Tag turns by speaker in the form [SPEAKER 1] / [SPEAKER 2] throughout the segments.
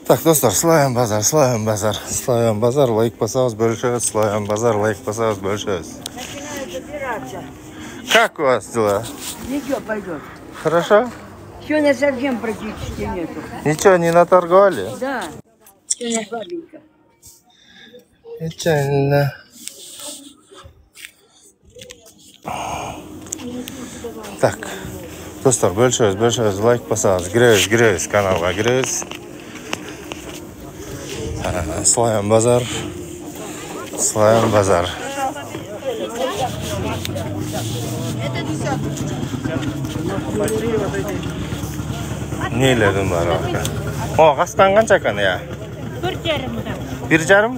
[SPEAKER 1] Так, dostlar, Slayan Bazar, like basanız bölüşürüz, Slayan Bazar, like basanız bölüşürüz. Как у вас дела?
[SPEAKER 2] Ничего, пойдет.
[SPEAKER 1] Хорошо?
[SPEAKER 2] Сегодня совсем практически нету.
[SPEAKER 1] Ничего не наторговали?
[SPEAKER 2] Да. Сегодня слабенько.
[SPEAKER 1] Печально. Так, dostlar, bölüşürüz, like basanız, giriyoruz kanala, giriyoruz. Slayan Bazar. Neylerim var orada? O kastan kança kanı ya? 1,5.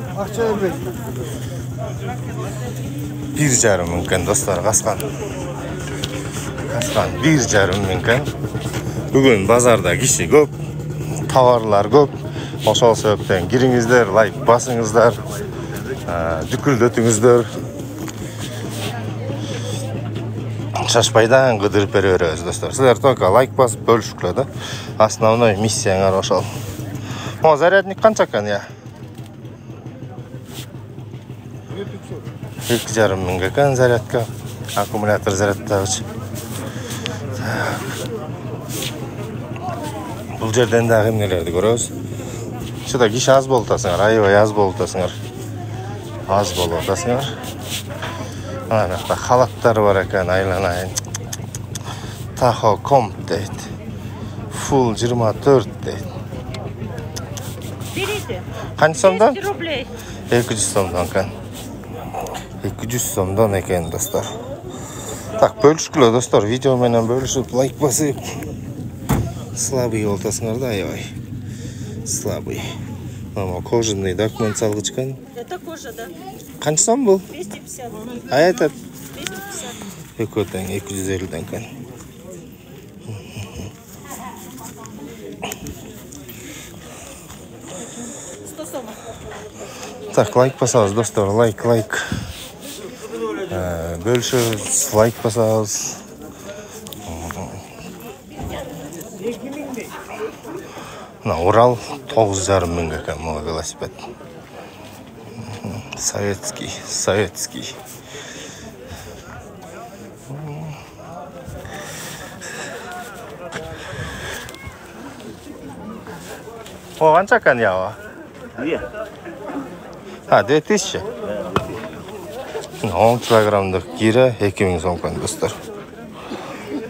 [SPEAKER 1] 1,5 mümkün dostlar, kastan. 1,5 mümkün. Bugün bazarda kişi köp, tavarlar köp. Oşol sebepten giringizler, like basыңыздар, дүкүлдөтүңүздөр. Шашпайдан кыдырып беребиз достор. Силер только лайк басып бөлүшүңөр да. Основной миссияңар ошол. О, зарядник канча экен я? 2,5 миңге экен зарядка. Аккумулятор зарядтагыч. Бул жерден дагы эмнелерди көрөбүз. Şurada kişi az boltasınlar, ayvay az boltasınlar. Az boltasınlar. Ana da halatlar var ekan, aylanayın. Tahoe Comp deydi. Full 24 deydi.
[SPEAKER 3] Берите.
[SPEAKER 1] Kaç somdan?
[SPEAKER 3] 200 рублей.
[SPEAKER 1] 200 somdan ekan. 200 somdan ekan dostlar. Tak bölüşküle dostlar, video menen bölüşüp like basıp. Слабый болtasыңар да, ayvay. Слабый. Мама, кожаный документ салгычкан.
[SPEAKER 3] Это кожа, да?
[SPEAKER 1] Канча сом бул?
[SPEAKER 3] 250.
[SPEAKER 1] А этот?
[SPEAKER 3] 250.
[SPEAKER 1] Экөтен 250 экен. Так, лайк басабыз достор, лайк. Бөлүшөбүз, лайк басабыз. На Урал 9,5 миңге экен мына велосипед. Советский. О, канча экен ява? 2000. 10 килограммдык кире 2000 сом экен достор.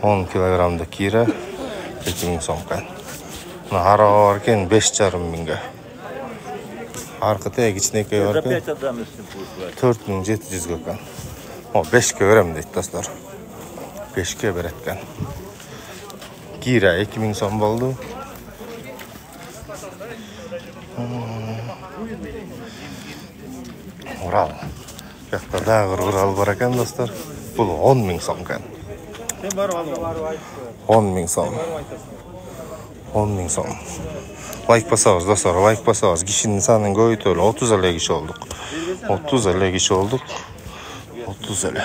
[SPEAKER 1] 10 килограммдык кире 2000 сом экен. Ара бар екен 5,5 миңге. Аркы тек кичинекей бар екен. 4700 экен. О, 5ке берем дейт достор. 5ке берет экен. Кира 2000 сом болду. Урал. Жакта дагы Урал бар екен достор. Бул 10 миң сом экен. 10 миң сом. 10 миң сом. Лайк басабыз достор, лайк басабыз. Кишинин санын көбөйтөлү. 30 эле киши болдук. 30 эле киши болдук. 30 эле.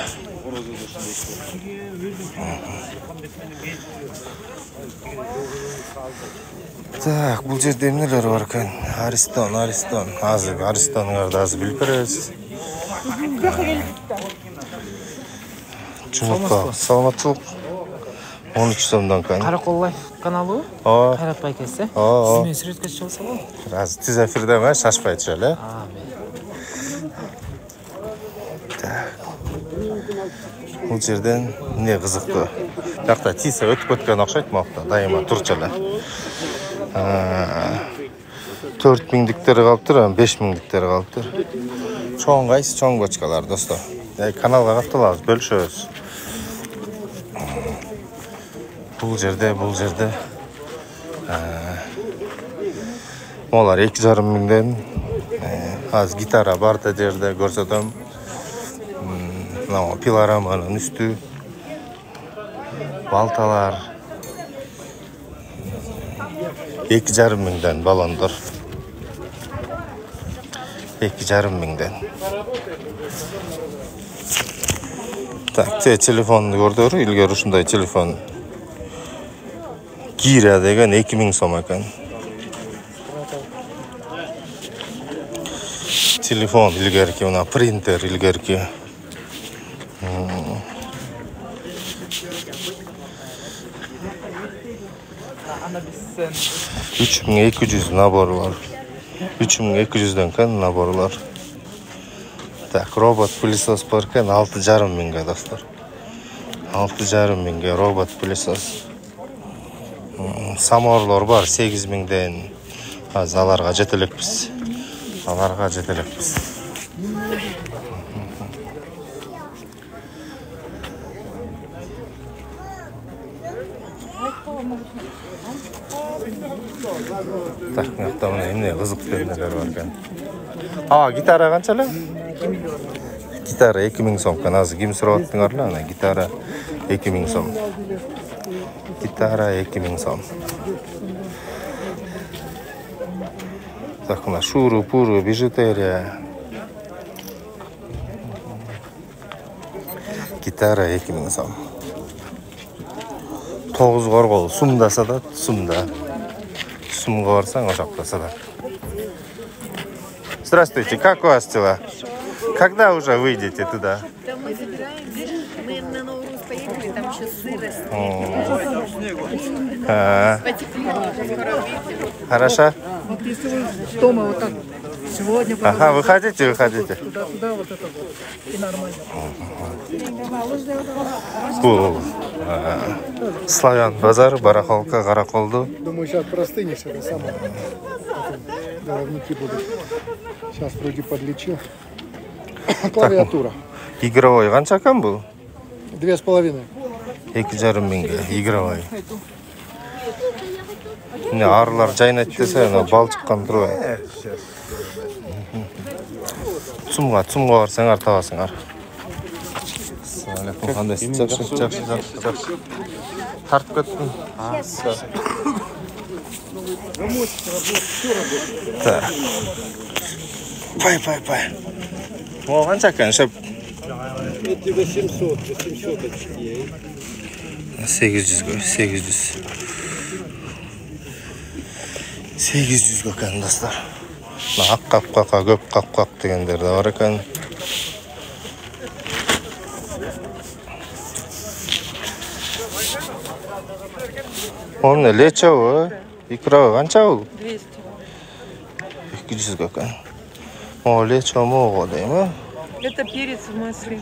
[SPEAKER 1] Так, бул жерде эмнелер бар экен? Аристон. Азыр Аристонгарды азыр билип беребиз. Чумурка, саламатчылык. 13 сомдон экен.
[SPEAKER 4] Каракол лайф каналы. Кайрат байкесі. Сізмен сүретке шығылса ғой?
[SPEAKER 1] Аз тез эфирде ме? Шашпай түшелі. Бұл жерден не қызықты. Жақта тисе өтіп өткен ақшайды мақта. Дайыма тұрчылы. 4 миңдіктері қалыптыр, 5 миңдіктері қалыптыр. Чоң қайсы, чоң бочкалар, достар. Каналға қаттылағыз, бөлшөз. Бұл жерде. Олар 2,5 миңден. Аз гитара бар да жерде көрсөтөм. Пилораманын үстү. Балталар. 2,5 миңден балондор. 2,5 миңден. Так, телефонду көрдүр, илгери ушундай телефон Gira degan 2000 so'm ekan. Telefon ilgarki, ona printer ilgarki. 3200 nabor var. 3200'den kan nabor var. Tak, robot pылесос barkan 6,5 mingga dostlar. 6,5 mingga robot pылесос. Samorlar var 8 mingden. Az alarga jetelekmiz. Alarga jetelekmiz. Tak, yaptığımda ne kızık neler var kan. Aa, gitara kançalı? Gitara 2000 so'm kan. Az kim so'rayaptыңар ana gitara 2000 so'm. Gitara 2000 so'm. Tak, на шуру-пуру, бижутерия. Gitara 2000 so'm. 9 qorg'ol sumda sadat, sumda. Сумга барсаң, ошақта садат. Здравствуйте, как у вас дела? Когда уже выйдете туда?
[SPEAKER 3] Да мы собираемся. Мы на Новый Рус поехали, там еще сырость. Потеплело, скоро выйдем.
[SPEAKER 1] Хорошо?
[SPEAKER 5] Вот если вы дома вот так сегодня
[SPEAKER 1] Ага, выходите.
[SPEAKER 5] туда-туда вот это вот и нормально.
[SPEAKER 1] Bu Славян базар, барахолка, Караколду.
[SPEAKER 5] Думаю, сейчас простынешь, это самое. Головники будут. Сейчас вроде подлечу. Клавиатура.
[SPEAKER 1] Игровой қанша kan bu?
[SPEAKER 5] 2,5.
[SPEAKER 1] 2,5 mingga игровой. Ne arılar жайнайды dese, bal çıqqan тұрып. Цумға барсаңар табасыңар. Assalamualaikum, qandaysiz? Жақсы. Тартып кеттім. Так. Пай. О, қанша kan шап?
[SPEAKER 5] Эти 800 очки.
[SPEAKER 1] 800 ғой, 800. 800 kan dostlar. Ақ қапқақа, көп қапқақ дегендер де бар екен. Он лечо, икра қанша ол?
[SPEAKER 3] 200.
[SPEAKER 1] 200 kan. О, лечо моғо деймі?
[SPEAKER 3] Это перец в масле.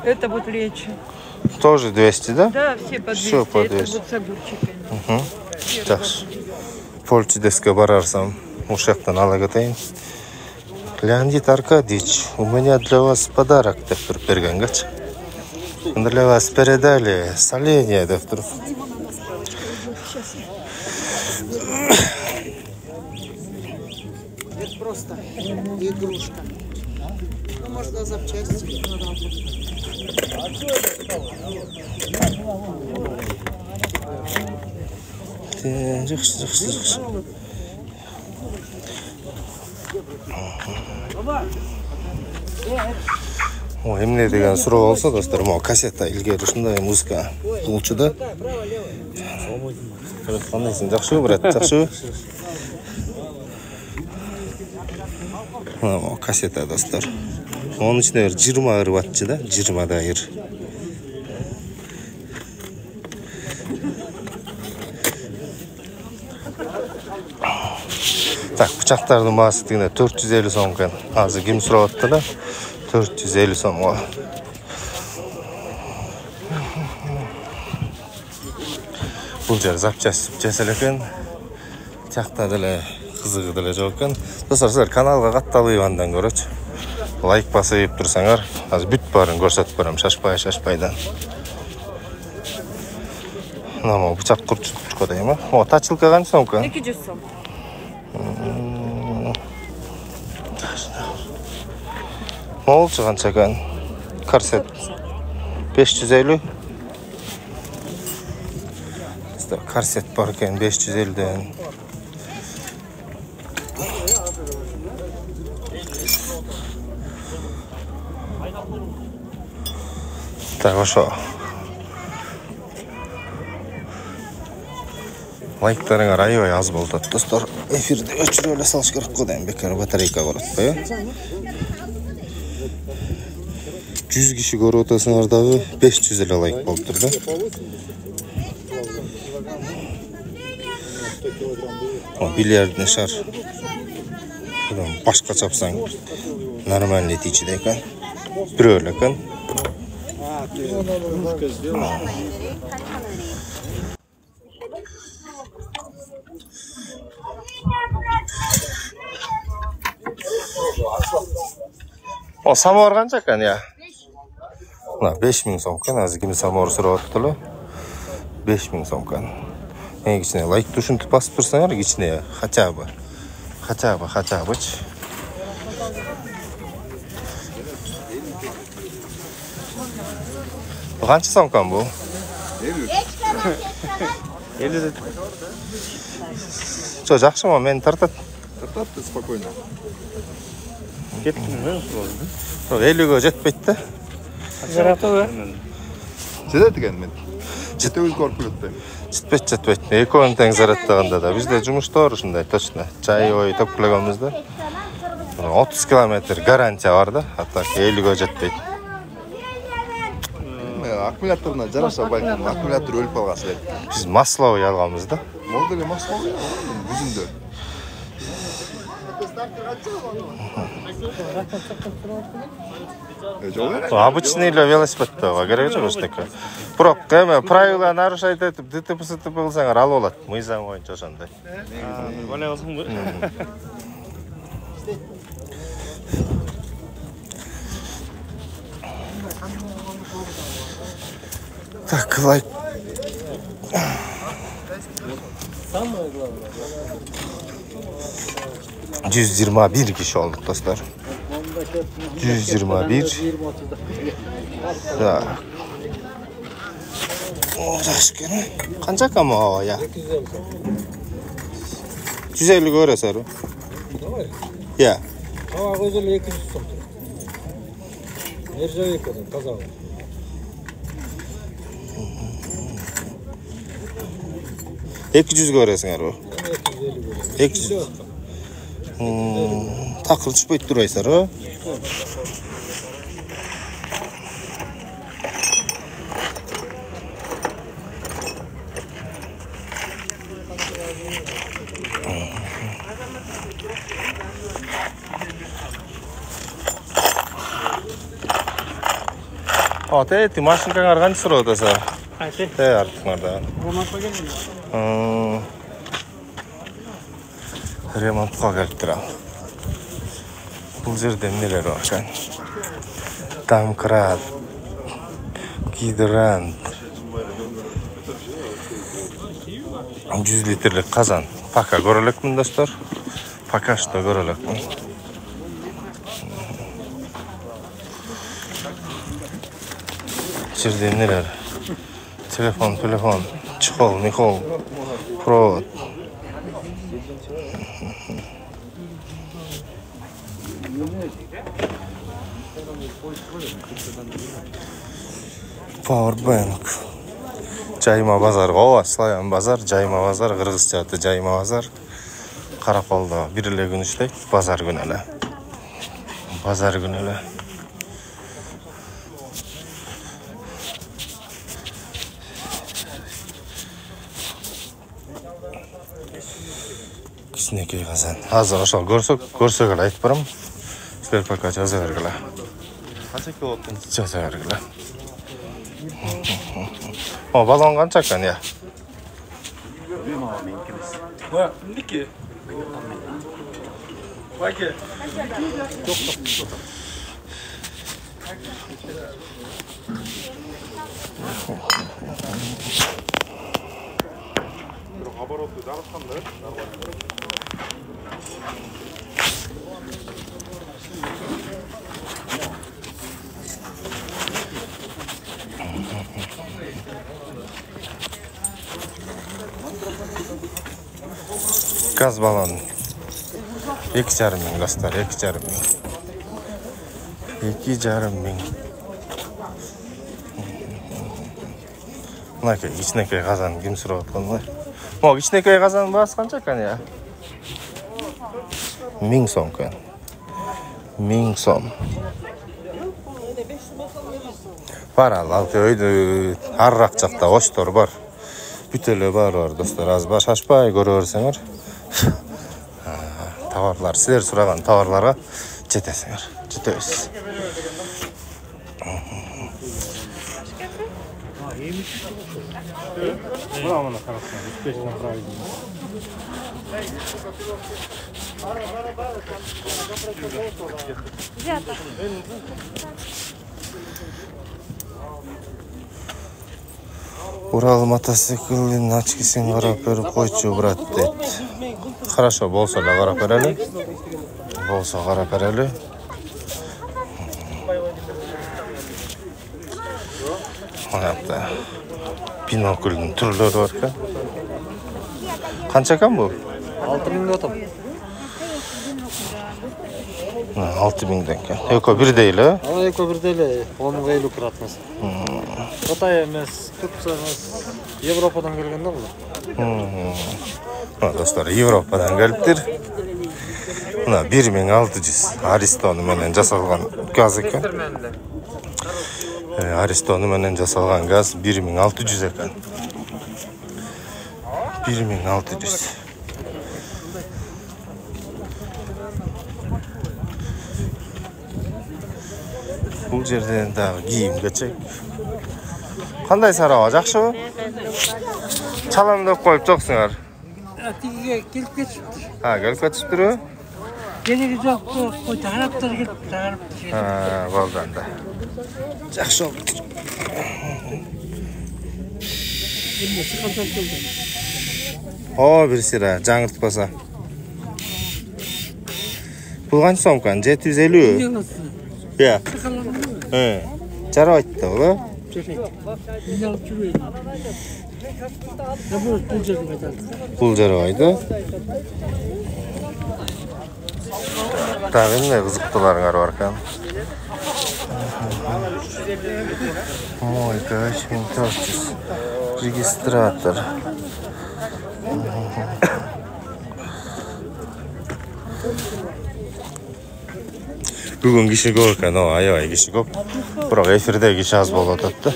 [SPEAKER 3] Это вот лечо.
[SPEAKER 1] Тоже 200, да?
[SPEAKER 3] Да, все по 200.
[SPEAKER 1] Все по
[SPEAKER 3] Это
[SPEAKER 1] 200.
[SPEAKER 3] вот с огурчиками.
[SPEAKER 1] Жақсы. Полчидеске барарсам, ушақтан ала кетейін. Леонид Аркадьевич, у меня для вас подарок деп тұрып берген кәч. Для вас передали соленье деп тұрып.
[SPEAKER 6] Это просто игрушка. Ну, можно запчасти.
[SPEAKER 1] Жақсы. О, эмне деген суроо болсо достор, могу кассета илгери ушундай музыка болчу да. Кандайсың, жакшыбы, брат? Жакшыбы? Могу кассета достор. Onun içinde 20 ырватчы да, 20 дайыр. Так, бычактардын баасы дегенде 450 сом екен. Азыр ким сурап атты да? 450 сомго. Бул жер запчасть эле экен. Тиякта деле кызыгы деле жок экен. Достор, силер каналга катталып андан көрөчү. Лайк басып турсаңар, азыр бүт баарын көрсөтүп берем, шашпайдан. Мына бычак курчутко дейм, О, тачылка канча сом экен?
[SPEAKER 3] 200 сом.
[SPEAKER 1] Молчу канча экен? Корсет 550. Корсет бар экен 550ден. Так, ошо. Like'larыңар аябай аз болды достар. Эфирде өчүрүп эле салыш керек го дейм, бекер батарейка коротпой. 100 киши көрүп атасыңар дагы 500 эле лайк болуптур да. Бильярдный шар. Башка чапсаң нормальный тичиде экен. Бирөө эле экен. O samor qancha ekan ya? Mana 5000 so'm ekan, azigina samor surayapti-la. 5000 so'm ekan. Eng kichkina like tushunib bosib tursanglar, kichkina хотя бы. Bu qancha so'm ekan bu? 50. Çok yaxshimi, meni tartatdi.
[SPEAKER 5] Tartatdi spokойно.
[SPEAKER 1] Ketdingmi? 50 ga jetmaydi.
[SPEAKER 4] Zaraqi va.
[SPEAKER 5] Жетет экен мен. Жете өзгөрүп кетти.
[SPEAKER 1] Жетпейт. Экөөнү тең зарядтаганда да бизде жумуштар ушундай точно. Чай ой топлаганбызда 30 км гарантия бар да, ата 50 ga жетпейт.
[SPEAKER 5] Аккумуляторуна жараша балким, аккумулятор өлүп калган эле.
[SPEAKER 1] Биз масловый алганбыз да.
[SPEAKER 5] Молду эле масловый жүзүндө.
[SPEAKER 1] Обычный велосипедте керек жок ошондой. Пробка эме правила нарушать этип ДТП кылсаңар алып алат. Мыйзам боюнча ошондой.
[SPEAKER 4] Бала болсоңбу?
[SPEAKER 1] Так, лайк.
[SPEAKER 4] Самое главное.
[SPEAKER 1] 121 kişi olduk dostlar. 121. Da. Uğraşkın. Kancak ama o ya? 150 görəsər o. Ya.
[SPEAKER 4] Hava gözəl 200 so'm. Nержавейка таза.
[SPEAKER 1] 200 görəsіңər o. 200. Takır çıkmayıp duraysar o. Ate, maşinkaňar kança surap atasa?
[SPEAKER 4] Ate.
[SPEAKER 1] Artыңarda.
[SPEAKER 4] Remontga geldim.
[SPEAKER 1] Remontga kelipdir. Бұл жерде нелер бар екен? Домкрат, гидрант, 100 литрлік қазан. Пока көрелікмін достар. Пока что көрелікмін. Жерде нелер? Телефон, чехол, мехол, провод. Powerbank. Жайма базар, Славян базар, Жайма базар, Кыргызча аты Жайма базар. Караколдо бир эле күн иштейт, базар күнү эле. Кичинекей казан. Азыр ошол көрсөк эле айтып барам. Силер пока жаза бергиле. Канча болуптун? Жаза бергиле. О, балон канча экен я?
[SPEAKER 4] Ва, ники. Ваке.
[SPEAKER 1] Gaz balon 2,5 ming dostlar, 2,5 ming. 2,5 ming. Bunaki kichinekey qazan kim surayotgan. Mo kichinekay qazon bahsi qancha ekan ya? 1000 so'm ekan. 1000 so'm. Var al köyde harrak çaqda oştor var. Bütele var dostlar. Az baş açpay görörsеңер. Tavarlar, sizler suragan tavarlara жетесіңер. Жетесіз. Урал мотоциклин очкисин карап берип койчу брат дейт. Хорошо, болсо да карап берели. Болсо карап берели. Мынакта биноклдун түрлөрү бар экен. Канча экен бул?
[SPEAKER 4] 6000 деп атам.
[SPEAKER 1] 6000 экен. Эко бирдей эле.
[SPEAKER 4] Ала эко бирдей эле 1050 турат эмес. Кытай эмес, Турция эмес, Европадан келген да бул.
[SPEAKER 1] Достlar, Европадан келиптир. Мына 1600 Аристону менен жасалган газ экен. Аристону менен жасалган газ 1600 экен. 1600. Бул жерден дагы кийим кечек. Кандай сарава, жакшыбы? Чалам деп коюп жоксуңар.
[SPEAKER 2] Тиге келип кетиптир.
[SPEAKER 1] Келип кетиптирби?
[SPEAKER 2] Кереги жок, тараптар келип, тараптар.
[SPEAKER 1] Болду анда. Жакшы болду. Bir sıra жаңыртпаса. Бул канча сом экен? 750. Я. Жарабайт да, бул. Бул жарабайды. Дагы эмне кызыктууларыңар бар экен? Мойка 5400. Регистратор. Бүгін киши көп экен, аябай киши көп. Бирок эфирде киши аз болуп атат да.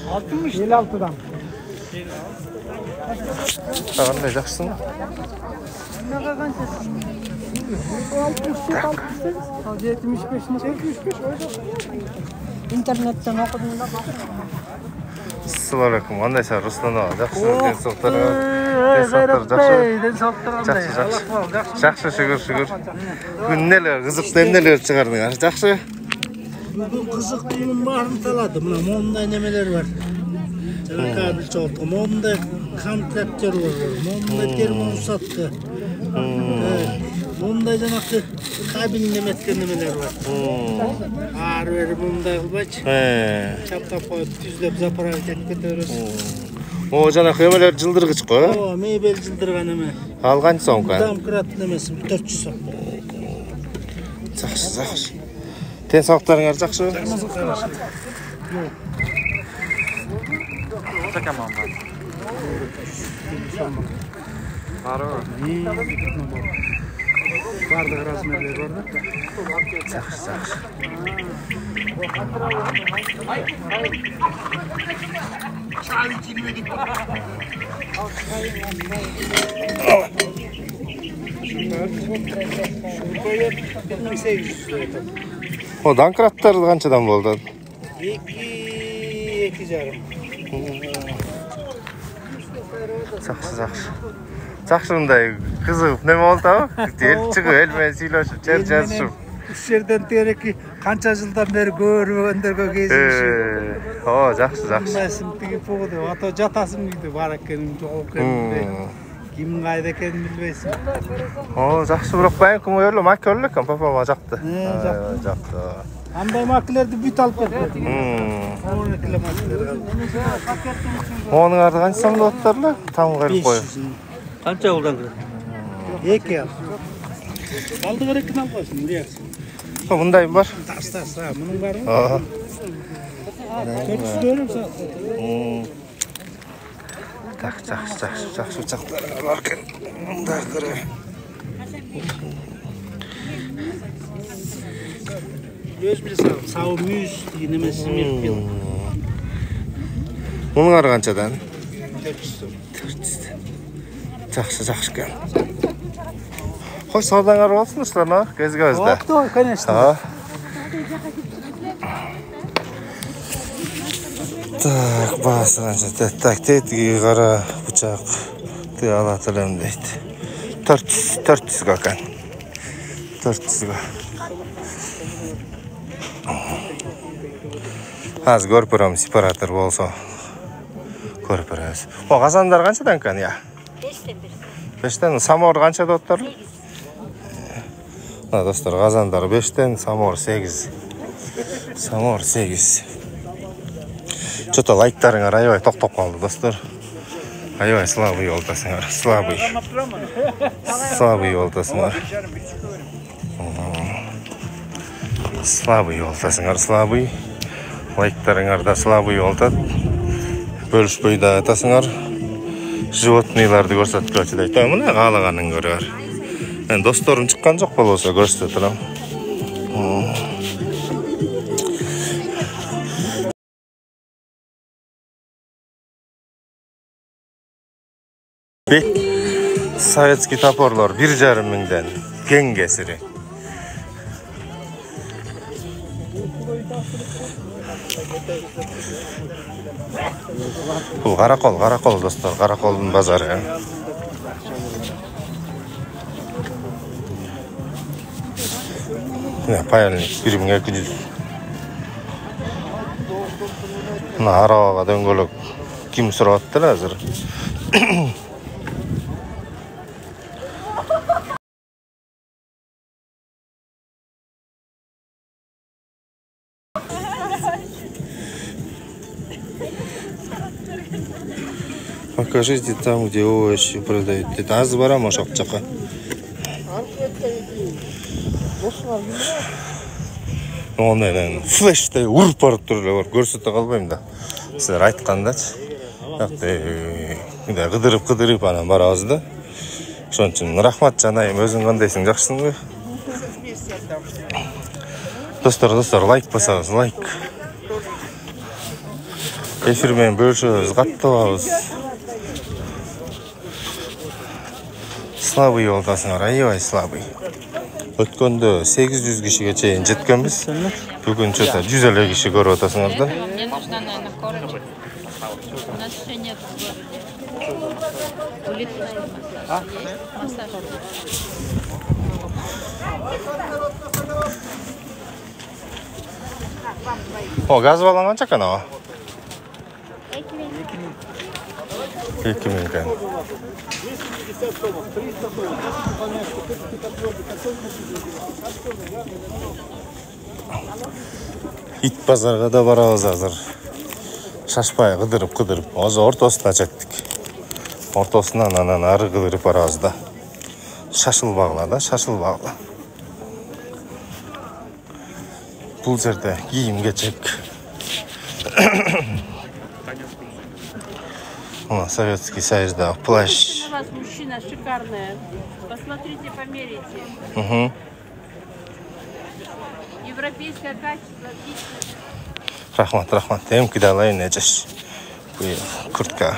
[SPEAKER 2] 56'dan.
[SPEAKER 1] Кандай жакшысың?
[SPEAKER 2] İnternetten okudum da.
[SPEAKER 1] Assalamu alaikum. Kandaysan Ruslan ağa? Жакшысың, Жакшы, шүгүр. Күн нелер, кызыктуу эмнелер чыгардыңар? Жакшы.
[SPEAKER 7] Бүгүн кызыктуунун баарын талады. Мына момундай немелер бар. Жана кабел чогулткан. Момундай контрактер бар. Момундай термоусадка. Момундай жанакы кабель неметкен немелер бар. Ары бери момундай кылбайчы. Чаптап коюп, түздөп заправить этип кете бересиз.
[SPEAKER 1] О, жанакы эмелер жылдыргыч го?
[SPEAKER 7] О, мебель жылдырган эме.
[SPEAKER 1] Ал канча сом экен?
[SPEAKER 7] Домкрат немеси 400 сом.
[SPEAKER 1] Жакшы. Тен сактарыңар жакшы?
[SPEAKER 4] Такаман бар. Барбы?
[SPEAKER 7] Бардык размерлер бар да.
[SPEAKER 1] Жакшы. O dankrаттар канчадан болду?
[SPEAKER 7] 2,5.
[SPEAKER 1] Жакшы мындай кызыгып неме болду? Эл чыгып, эл менен сүйлөшүп, жер жазышып.
[SPEAKER 7] Үч жерден тереки канча жылдан бери көрбөгөндөргө кезигишип.
[SPEAKER 1] О, жакшы.
[SPEAKER 7] Тиги погоду, ата жатасың үйдө бар экенин, жок экенин. Ким кайда экенин билбейсиң.
[SPEAKER 1] О, жакшы, бирок байкым өлө макка өлө экен, папама жакты. Жакты.
[SPEAKER 7] Андай макилерди бүт алып кетти. Оор экеле макилер калды.
[SPEAKER 1] Онун арды канча сом деп аттарлы? Там кайрып коюп.
[SPEAKER 7] Канча улдан кирет? 2 ал. Алдыгы экин алып койсуң, диясың.
[SPEAKER 1] Мындай бар.
[SPEAKER 7] Тастаса, мунун барбы? 400 көрөм сатты.
[SPEAKER 1] Так, жақсы ұшақтар бар екен. Мында көрі.
[SPEAKER 7] Өз білесің, сау мүйіз деген емесі меріп бел.
[SPEAKER 1] Мұның ары қаншадан?
[SPEAKER 7] 400.
[SPEAKER 1] Жақсы екен. Қой саудаңар болсын ұштарына, кезге өзді.
[SPEAKER 7] Ой, конечно.
[SPEAKER 1] Так, басы қанша. Так, тетіге қара бұчақ. Ты ала тілім дейді. 400 екен. 400. Аз көріп тұрам сепаратор болса. Көріп тұрамыз. О, қазандар қаншадан екен, я? 5-тен. Самор қаншада оттар? Достар, қазандар 5-тен, самор 8. Самор 8. Что-то лайктарыңар аябай тоқтап қалды, достар. Аябай слабый олтасыңар. Слабый олтасыңар. Слабый. Лайктарыңарда слабый олтат. Бөлішпейді атасыңар. Животныйларды көрсетіп көрсетіп айтты. Мұна қалағанын көрер. Мен достарым шыққан жоқ болса көрсетіп тұрам. Советский топорлар 1,5 мыңдан кен кесірі. Бұл қарақол достар, қарақолдың базары. Паяльник 1200. Мына арабаға дөңгөлөк ким сұраттыр әзір. Покажите там, где овощи продают. Это аз бара ма шапчақа? Онымен флештай ұрып барып тұрлар. Көрсете қалбайым да. Сіздер айтқандачы. Қыдырып анан барабыз да. Шон үшін рахмат жанайым, өзің қандайсың, жақсың ғой? Достар, лайк басаңыз, лайк. Эфирмен бөлшөбүз, каттабабыз. Слабый олтасыңар, аябай слабый. Өткөндө 800 кишиге чейин жеткенбиз. Бүгүн чөтө 150 киши көрүп атасыңар да.
[SPEAKER 3] Мне нужна, наверное, корочка. У нас еще нет в городе. Улиточный массаж. Массаж.
[SPEAKER 1] О, газ баллон канча экен ага? 2 миң экен. Ит базарга да барабыз азыр. Шашпай кыдырып. Озо ортосуна жеттик. Ортосунан анан ары кыдырып барабыз да. Шашылбагыла да, шашылбагыла. Бул жерде кийим-кечек. Советский Союзда плащ.
[SPEAKER 8] У вас мужчина шикарная. Посмотрите, померите.
[SPEAKER 1] Угу.
[SPEAKER 8] Европейское качество, отлично.
[SPEAKER 1] Рахмат. Эмки да алайын эжеш. Куртка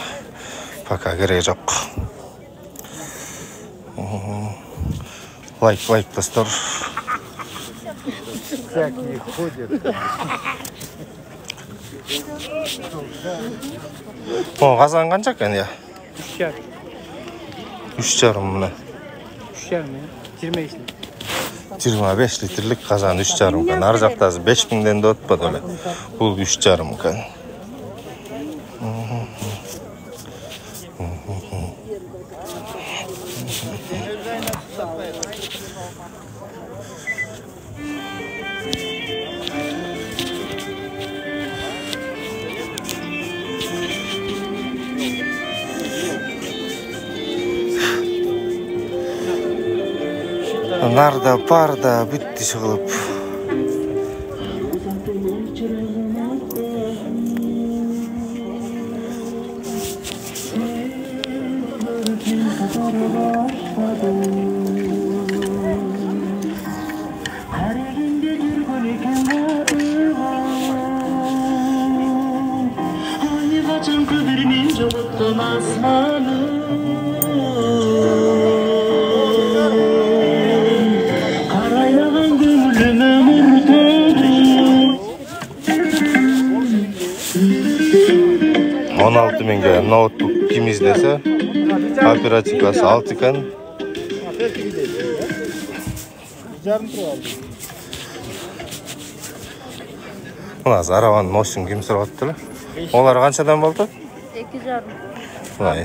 [SPEAKER 1] пока кереги жок. Лайк, достор.
[SPEAKER 7] Всякие ходят.
[SPEAKER 1] О, казан канча экен я?
[SPEAKER 7] 3,5.
[SPEAKER 1] 3,5 мына.
[SPEAKER 7] 3,5.
[SPEAKER 1] 25 литрлик казан 3,5 экен. Ар жактасы 5000ден да өтпөдү эле. Бул 3,5 экен. Нарда, парда, бүтті шығылып. 16 mingga notebook kim izlese operatifasi 6 ekan. Mana Zaravan Motion kim so'rayaptilar? Ular qanchadan bo'ldi?
[SPEAKER 8] 2,5.
[SPEAKER 1] Voy.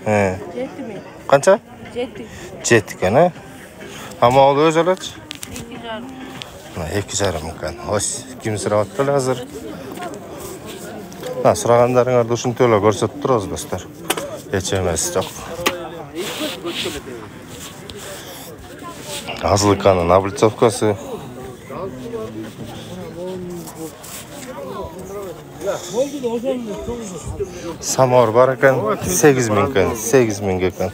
[SPEAKER 1] He.
[SPEAKER 8] 7 ming.
[SPEAKER 1] Qancha?
[SPEAKER 8] 7.
[SPEAKER 1] 7 ekan, ha? Ammo u o'zalach
[SPEAKER 8] 2,5.
[SPEAKER 1] Mana 2,5 ekan. Xo'sh, kim so'rayaptilar hozir? Ha, so'raganlaringizda shunday ko'rsatib turamiz do'stlar. Hech emas, yo'q. Azlıkanın ablitsovkası. Samor var ekan 8 ming ekan, 8 ming ekan.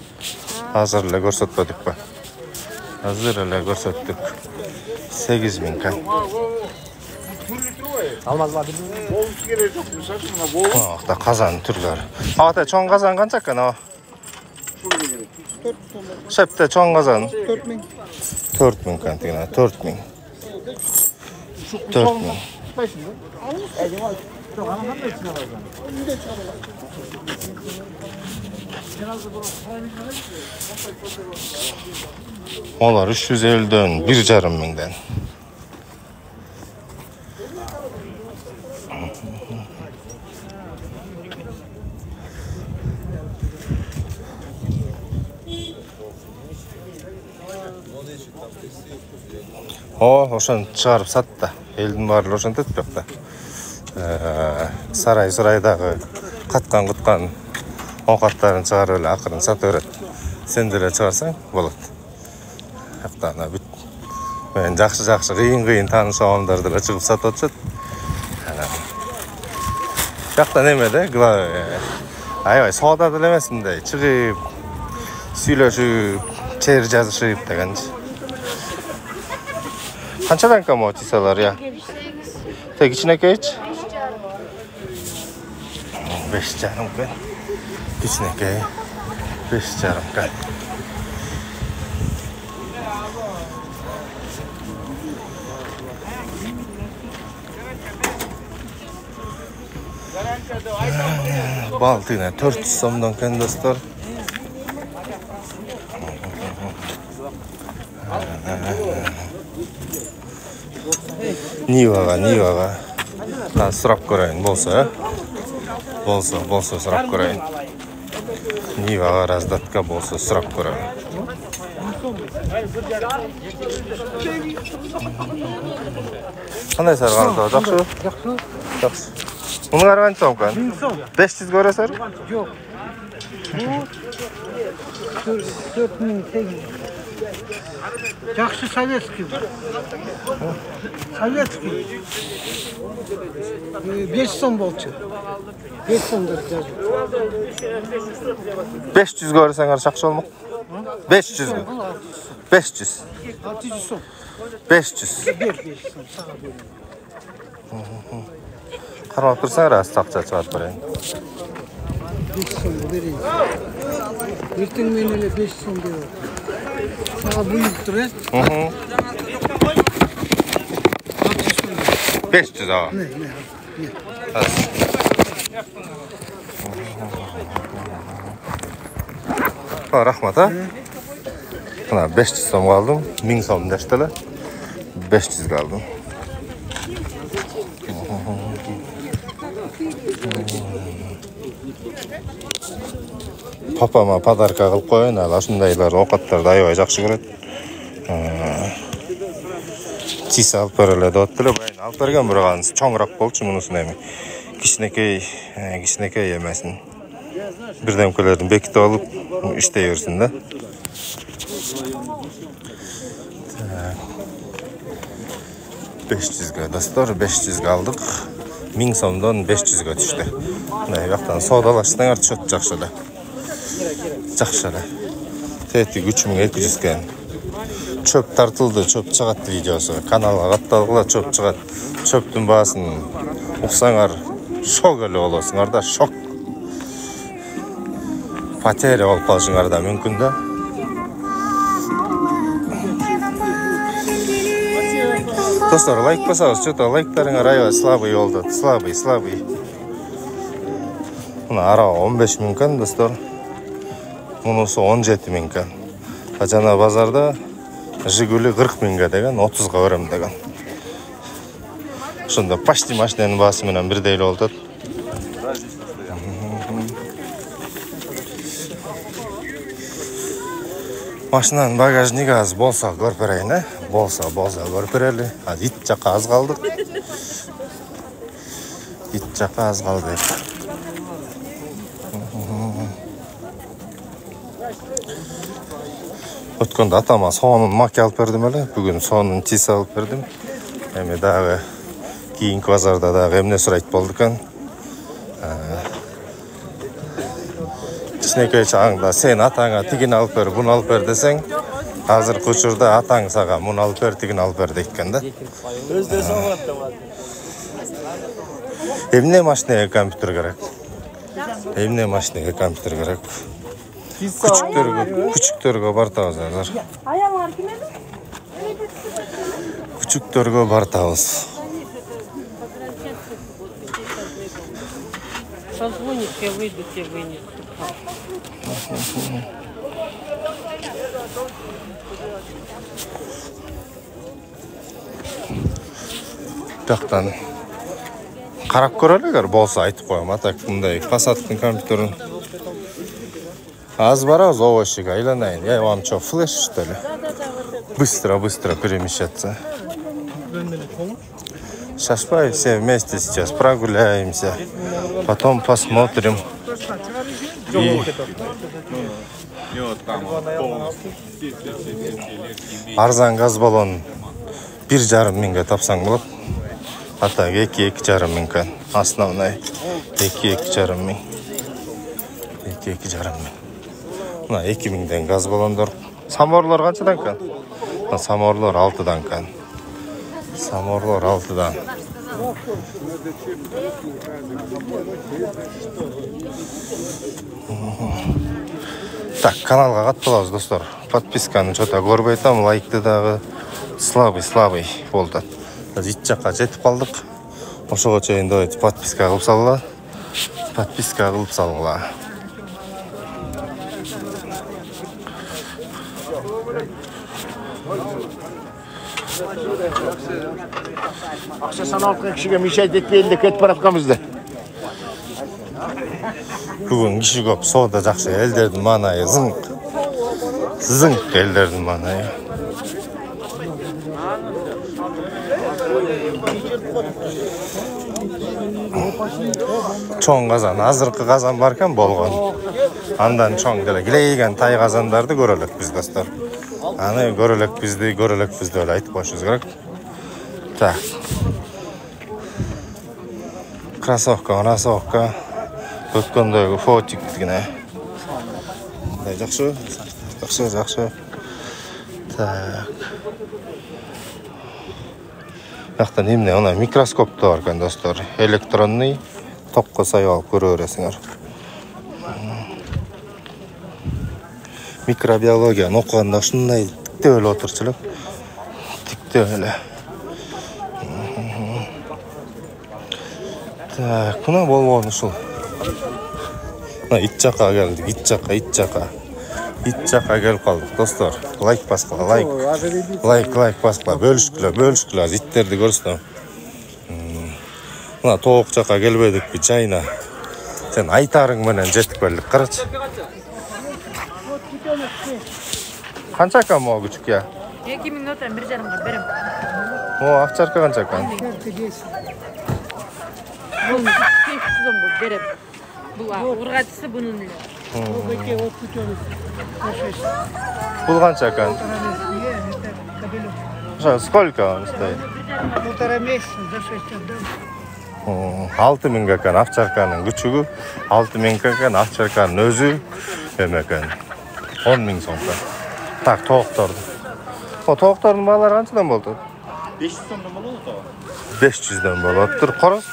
[SPEAKER 1] Hozirlar ko'rsatmadik ba. Hozirlar ko'rsatdik. 8 ming ekan.
[SPEAKER 4] Almazlar.
[SPEAKER 1] Da qazan turlari. Ata cho'ng qazan qancha ekan o? Şepte çoğun kazan.
[SPEAKER 5] 4 ming.
[SPEAKER 1] 4 ming kantigina, 4 ming. 4 ming. Onlar 350'den 1,5 mingden. Oşan çıkarıp sattı. Elin varlı oşan tutmakta. Saray-saraydağı katkan ovqatlarını çıkarıp öyle akırın satıyoruz. Sen de çıkarsan болады. Haftana bit. Ben жақсы қиын таныс адамдарды çıkıp satıyoruz. Жақта неме де, аябай сауда делемесин де, çıkıp сүйлөшүп, чер жазышып деген. Qanchadan kamotsalar ya? Tek içine geç. 5,5 kan. İçine geç. 5,5 kan. Baltına 400 somdan kan dostlar. Nivaga. Сұрап көрейін болса. Болса сұрап көрейін. Nivaga раздаtka болса сұрап көрейін. Қандай сарған тау? Жақсы? Жақсы. Мұның арған тау қан? 500 көресер?
[SPEAKER 2] Жоқ. Bu 4,800. Жақсы советский. Советский. 5 сом болчу. 5 сом деп жазып.
[SPEAKER 1] 500 көрсеңер жақсы болмақ. 500 мі? 500.
[SPEAKER 2] 600 сом.
[SPEAKER 1] 500.
[SPEAKER 2] Бер 5 сом саға берем.
[SPEAKER 1] Қармап тұрсаң рас тақша шығарып берейін.
[SPEAKER 2] 5 сом берейін. Ертең мен еле 5 сом берем. Саға бұйып тұр,
[SPEAKER 1] 500 ağa.
[SPEAKER 2] Ne.
[SPEAKER 1] Rahmat ha. 500 som kaldım. 1000 som dersteler. 500 kaldım. Papama padarka qilib qo'yin, ala shundaylar ovqatlarni ayoy yaxshi ko'radi. Chisa olib beriladi, deyaptilar. Men olib bergan birog'anisi cho'ngroq bo'lchi, bunisini ham. Kishnakay yemasin. Birdamkalarni bekitib olib ishlayversin-da. Tak. 500'ga dostlar, 500'ga aldık. 1000 somdan 500'ga düştü. Bu yoqdan savdalashsanlar çok yaxshi. Teti 3200 ekan. Çöp tartıldı, çöp çıqatdı videosu. Kanalga qattaliqlar çöp çıqat. Çöptün bahaсын uqsаңар şok ele olasыңар da, şok. Потеря olып қалышыңар da мүмкін да. Dostlar, лайк басаңыз, что-то лайктарыңар аябай слабый oldu. Слабый. Muna ara 15 ming kan dostlar. Munisi 17 ming kan. Jana bazarda Jiguli 40 mingga degan, 30ga beram degan. Shunda почти mashinaning bahsi bilan bir deyli oldu. Машинаның багажнигі аз болса көріп берейін, болса көріп берелі. Ит жаққа аз қалдық. Ит жаққа аз қалды. Өткенде атама соғының маки алып бердім әлі. Бүгін соғының тис алып бердім. Әме дағы кейінгі базарда дағы әміне сұрайт болды қан. Кішінекей чағыңда сен атаңа тігін алып бер, бұны алып бер десең, қазір құшырда атаң саға мұны алып бер, тігін алып бер дейкен да. Емне машинеге компьютер керек. Емне машинеге компьютер керек. Küçüklerge bartağız azar. Küçüklerge bartağız.
[SPEAKER 8] Позвонишь, я выйду, тебе вынесу.
[SPEAKER 1] Жақтан қарап көрелер болса айтып қоям. Атак бұндай Passat'ın компьютерін аз бараз овощик айланайын. Я вам что, флеш что ли? Быстро перемещаться. Шашпай, все вместе сейчас прогуляемся. Потом посмотрим. И... Арзан газ баллон 1,5 мыңға тапсаң болады. Атак 2,5 мыңға. Основной 2,5 мың. 2,5 мың. Мына 2 мыңдан газ баллондар. Саморлар қаншадан кан? Саморлар 6-дан кан. Саморлар 6-дан. Так, каналға қаттылауыз достар. Подписканы что-то көрбей там, лайкты дағы слабый болды. Ит жаққа жетіп қалдық. Ошоға чейін давайте подписка қылып салыла. Подписка қылып салыла.
[SPEAKER 9] Ақша саналған кішіге мешайт етпейді кетіп баратқанбызды.
[SPEAKER 1] Бүгін кіші көп, сода жақшы елдердің манайы зыңқ елдердің манайы. Чоң қазан, азырқы қазан барқан болған. Андан чоң деле килейген тай қазандарды көрелік біз достар. Аны көрелік бізді өлі айтып қойшыз керек. Так. Кроссовка. Өткендегі фотиктігіне. Жақшы. Так. Яқтан емне, она микроскопты бар кен достар. Электронный тоққа сай алып көрі өресіңер. Микробиологияны оқығанда шындай тікте өлі отыршылық. Тікте өлі. Так, бұна болмауын ұшыл. Ит жаққа келдік, ит жаққа келіп қалдық, достар. Лайк басқыла, лайк басқыла, бөлішкіла, иттерді көрсін. Бұна тоқ жаққа келбедік бі чайна. Сен айтарың менен жетік бәлік, қарач. Қанша кам о күчік я?
[SPEAKER 8] 2 минуттан 1,5 берем.
[SPEAKER 1] О, ақчарка қанша кам?
[SPEAKER 8] Бұл 500 сом берем. Бұл ұрғатысы бұның үлі.
[SPEAKER 1] Бұл қанша кам? Сколько он стоит?
[SPEAKER 2] 1,5 месяца за 6 отдам.
[SPEAKER 1] 6 мыңға кан ақчарканың күчігі, 6 мыңға кан ақчарканың өзі, өмекен 10 мың соңға. Так, тоқтарды. O toğuqların bağları qançadan болды?
[SPEAKER 5] 500 сомдон болот да.
[SPEAKER 1] 500'den болот. Қорос?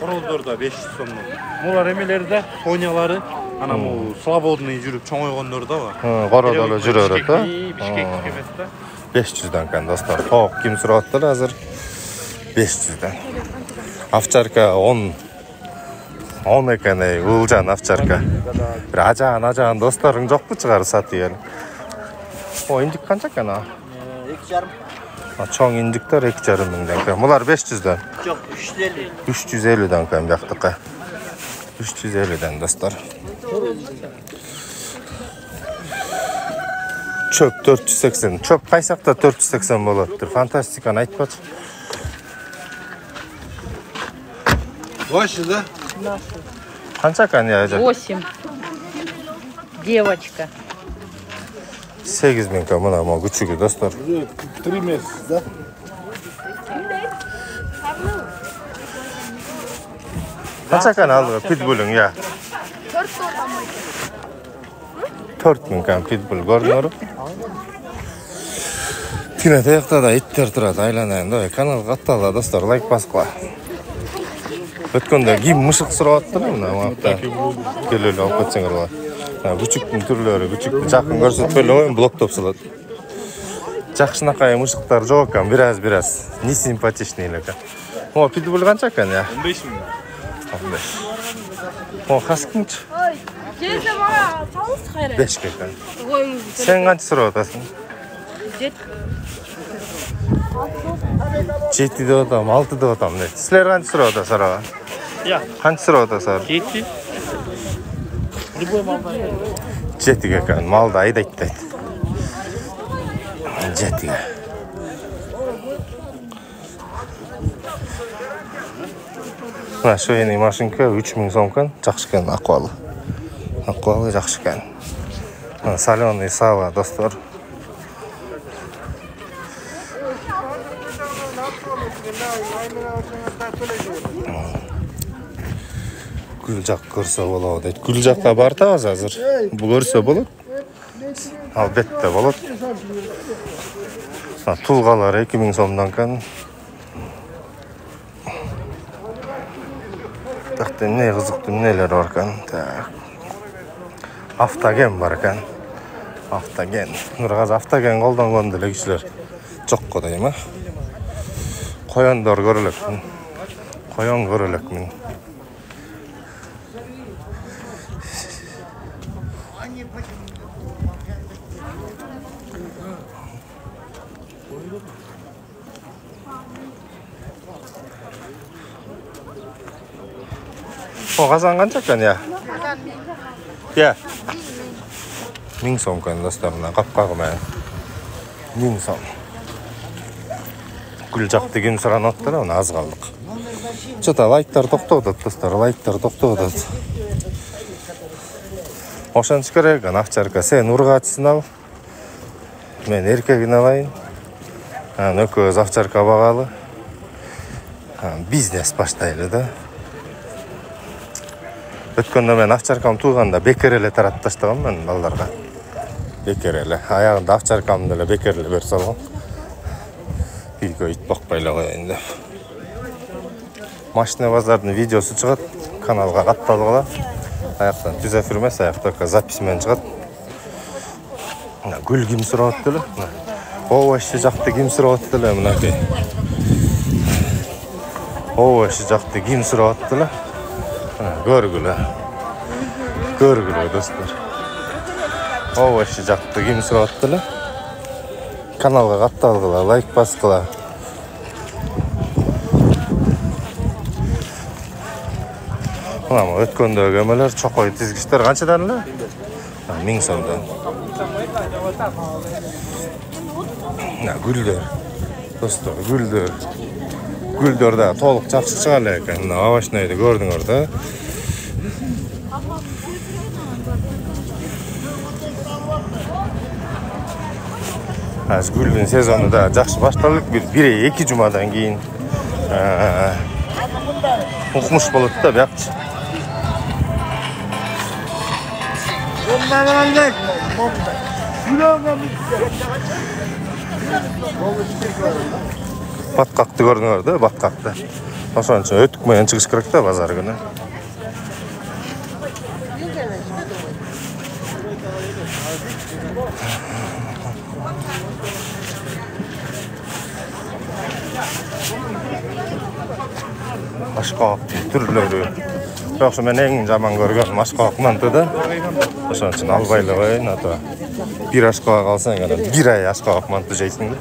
[SPEAKER 5] Қоролдорда 500 сомдон. Мулар эмелерде, сонялары, ана му слободный жүрүп чоңойгондор да бар.
[SPEAKER 1] Қородолы жүрөр да.
[SPEAKER 5] Бишкек эмес да.
[SPEAKER 1] 500'den kan dostlar. Toğuq kim sürаттыр азыр? 500'den. Овчарка 10 10 ekan Uğulcan овчарка. Bir ajaan dostlarың жоқпы шығар сатып әлі. O indik қанша екен?
[SPEAKER 9] 2,5.
[SPEAKER 1] Çoğun indikler 2,5 mingdan. Bunlar 500'den.
[SPEAKER 9] Yok 350.
[SPEAKER 1] 350'den kan yaptık. 350'den dostlar. Çöp 480. Çöp kaysakta 480 bolattır. Fantastikani aytpaçı.
[SPEAKER 5] Boşu da.
[SPEAKER 1] Qancha kan ya?
[SPEAKER 8] 8. Девочка.
[SPEAKER 1] 8000 kan buna ama küçüğü dostlar.
[SPEAKER 7] 3 месяца, да?
[SPEAKER 1] Qancha kan aldı pitbull'un ya? 4000 kan pitbull görünüyor. Tine tayakta da itler turadi aylanayında. Kanalga attala dostlar, like basqıla. Ötkende kim mışık sıravattılar mı? Ama keleli alıp ketseňer bolar. Küçüktün türleri, küçüktü жақын көрсөтпөйлө коюн, блок топсулат. Жакшынакай мышыктар жок экен, бираз. Не симпатичныйлар экен. О, питбулл канча экен я?
[SPEAKER 5] 15 миң.
[SPEAKER 1] 15. О, хаскинчи?
[SPEAKER 8] Тезде мага салыс кайра.
[SPEAKER 1] 5 экен. Сен канча сурап атасың? 7 деп атам, 6 деп атам дейт. Силер канча сурап атасыздар?
[SPEAKER 4] Ya.
[SPEAKER 1] Канча сурап атасыздар?
[SPEAKER 4] 7. Любой малда.
[SPEAKER 1] 7 экен, малды айдайт дейт. 7. Мына шойный машинка 3000 сом экен, жакшы экен акыбалы. Акыбалы жакшы экен. Соленый сало достор. Gül жак көрсө болобу дейт. Gül жакка бартабыз азыр. Бул көрсө болот. Албетте болот. Тулгалар 2000 сомдон экен. Такта эмне кызыктуу эмнелер бар экен. Так. Автоген бар экен. Автоген. Нургаз автоген колдонгон деле кишилер жок го дейм, а? Коёндор көрөлөкмүн. Коён көрөлөкмүн. O kazan kança ekan ya? Ya. 1000 сом ekan dostlar, mына капкагы менен. 1000 сом. Gül жакты ким суранып атты, мына аз калдык. Чота лайктар токтоп атат достор, лайктар токтоп атат. Ошончо керек экен овчарка, сен ургачысын ал. Мен эркегин алайын. Экөөбүз овчарка багалы. Бизнес баштайлы да. Өткөндө мен овчаркам тууганда бекер эле таратып таштагам мен балдарга. Бекер эле. Аягында овчаркамды эле бекер эле берип салгам. Үйгө ит бакпай эле коеюн деп. Машина базардын видеосу чыгат, каналга катталгыла. Аяктан түз эфир эмес, аякта запись менен чыгат. Гүл ким сурап атты эле? Овощи жакты ким сурап атты эле мынакей. Овощи жакты ким сурап атты эле? Көргүлө. Көргүлө достор. Овощи жакты ким сурап атты эле? Каналга катталгыла, лайк баскыла. Мына өткөндөгү эмелер, чокой тизгичтер канчадан эле? 1000 сомдон. Гүлдөр. Достор, гүлдөр. Гүлдөр да толук жакшы чыга эле экен. Овощнойду көрдүңөр да. Az gülün sezonu da жақсы башталып, 1-2 жумадан кийин укмуш болот да бuyakчы. Баткакты көрдүңөр да, баткакты. Ошон үчүн өтүк менен чыгыш керек да базар күнү. Башка türlörü Yoksa men eng jaman görgönim aşkak mantıda. Oşon üçün albayla koyun, ata. Bir aşkak kalsan gana, bir ay aşkak mantı jeysin de.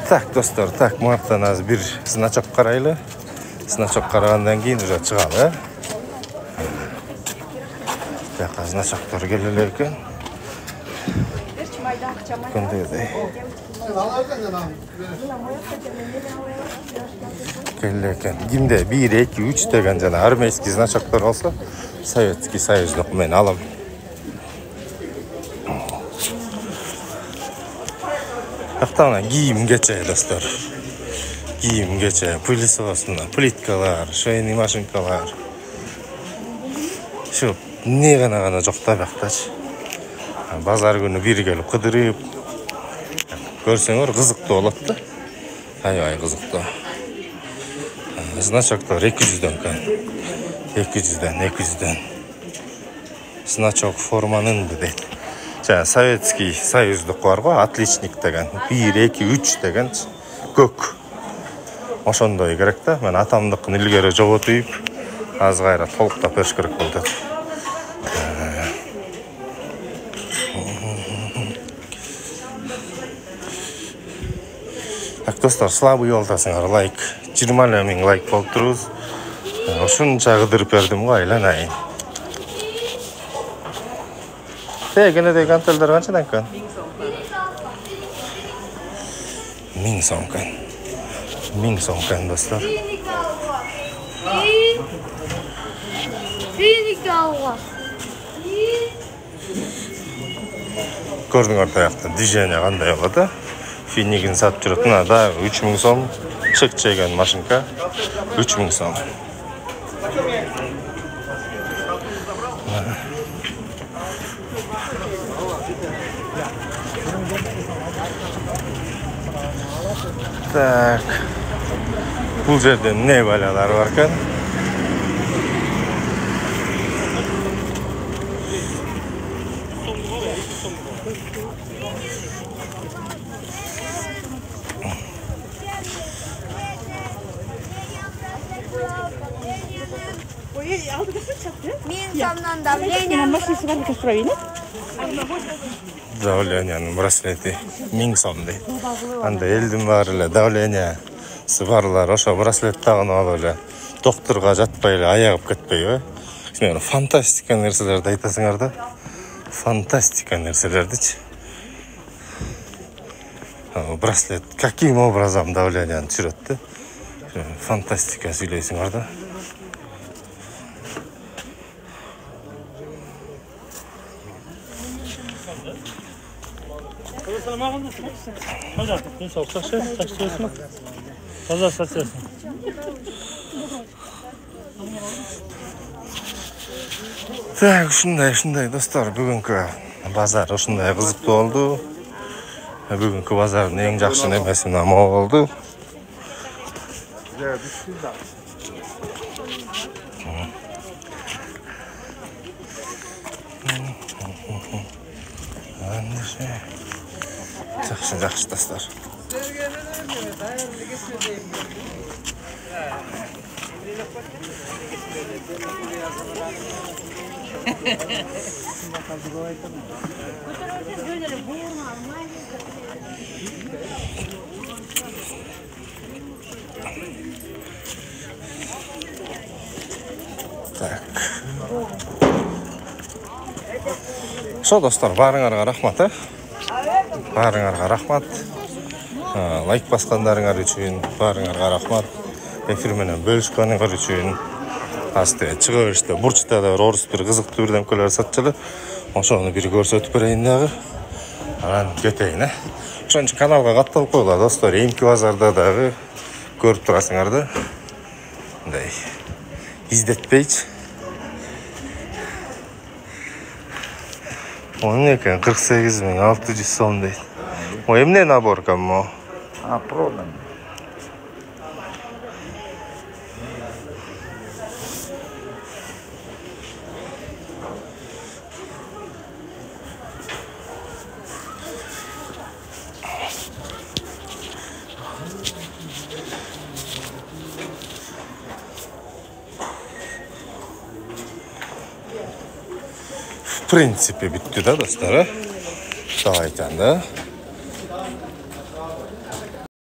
[SPEAKER 1] Tak dostlar, tak martdan az bir sınachok karaylı. Sınachok karagandan keyin уже çıgalı. Buyakka sınachoklar geleler eken. Kundayday. Geleler eken. Kimde 1, 2, 3 degen jana armeyskiy sınachoklar olsa, Sovetskiy Soyuzluk men alam. Hatta giyim geçe dostlar. Giyim geçe, pылесосlar, plitkalar, şöyle maşinkalar. Şu ne gana jokta baktaç. Bazar günü bir gelip kıdırıp görseňer kızıklı bolat da. Ay kızıklı. Sınachoklar 200'den kan. 200'den. Sınachok formanın dedi. Sovetskiy Soyuzluk var go, Отличник деген. 1, 2, 3 деген kök. Oşondoy gerek da, men atamdykyn ilgeri jogotyp, az gayra tolukta pöş gerek boldy. Tak dostlar, slabый yoldasyňar, like 20 000 like bolup turuz. Oşunça gıdırıp berdim go, aylanayın. Gene de kantallar kançadan kan? 1000 so'm kan. 1000 so'm kan dostlar. Gördüňer taýakda dijene kanday bolady. Finigin satıp jurutna da 3000 so'm. Çık çeken maşinka 3000 so'm. Tak. Bu yerde ne balalar varken? Davleniyanın brasleti 1000 so'm deydi. Anda eldim var ele davleniyası barlar, oşa braslet tagyn alıp ele doktorga jatpay ele ayagıp ketpey. Şimdi fantastika nerselerdi aytasyňar da. Fantastika nerselerdi. Braslet каким образом давленияны düşüretdi? Fantastika söyleysiňar da. Tak, şunday dostlar, bugünkü bazar şunday kızıklı oldu. Bugünkü bazarın en jakşı nemesi nama oldu. Jakşı dostlar. Tak. Şo dostlar, barıňarga rahmat. Barıňarga rahmat. Like baskanlaryňar üçin barıňarga rahmat. Efir menen bölüşkeniňer üçin. Asty çygyşda burçda da orus bir kızykly birdenkeler satçyly. Oşony bir görsetip bereýin dagы. Anan keteýin. Oşonçu kanalga gatnaşyp goýlar dostlar. Emki bazarda dagы görüp turasyňar da. Bunday izdetpeýç. Onun eken 48.600 so'm deydi. O emne naborkam mo?
[SPEAKER 9] Prodan.
[SPEAKER 1] принципе bitti de dostlar. Daha aytanda.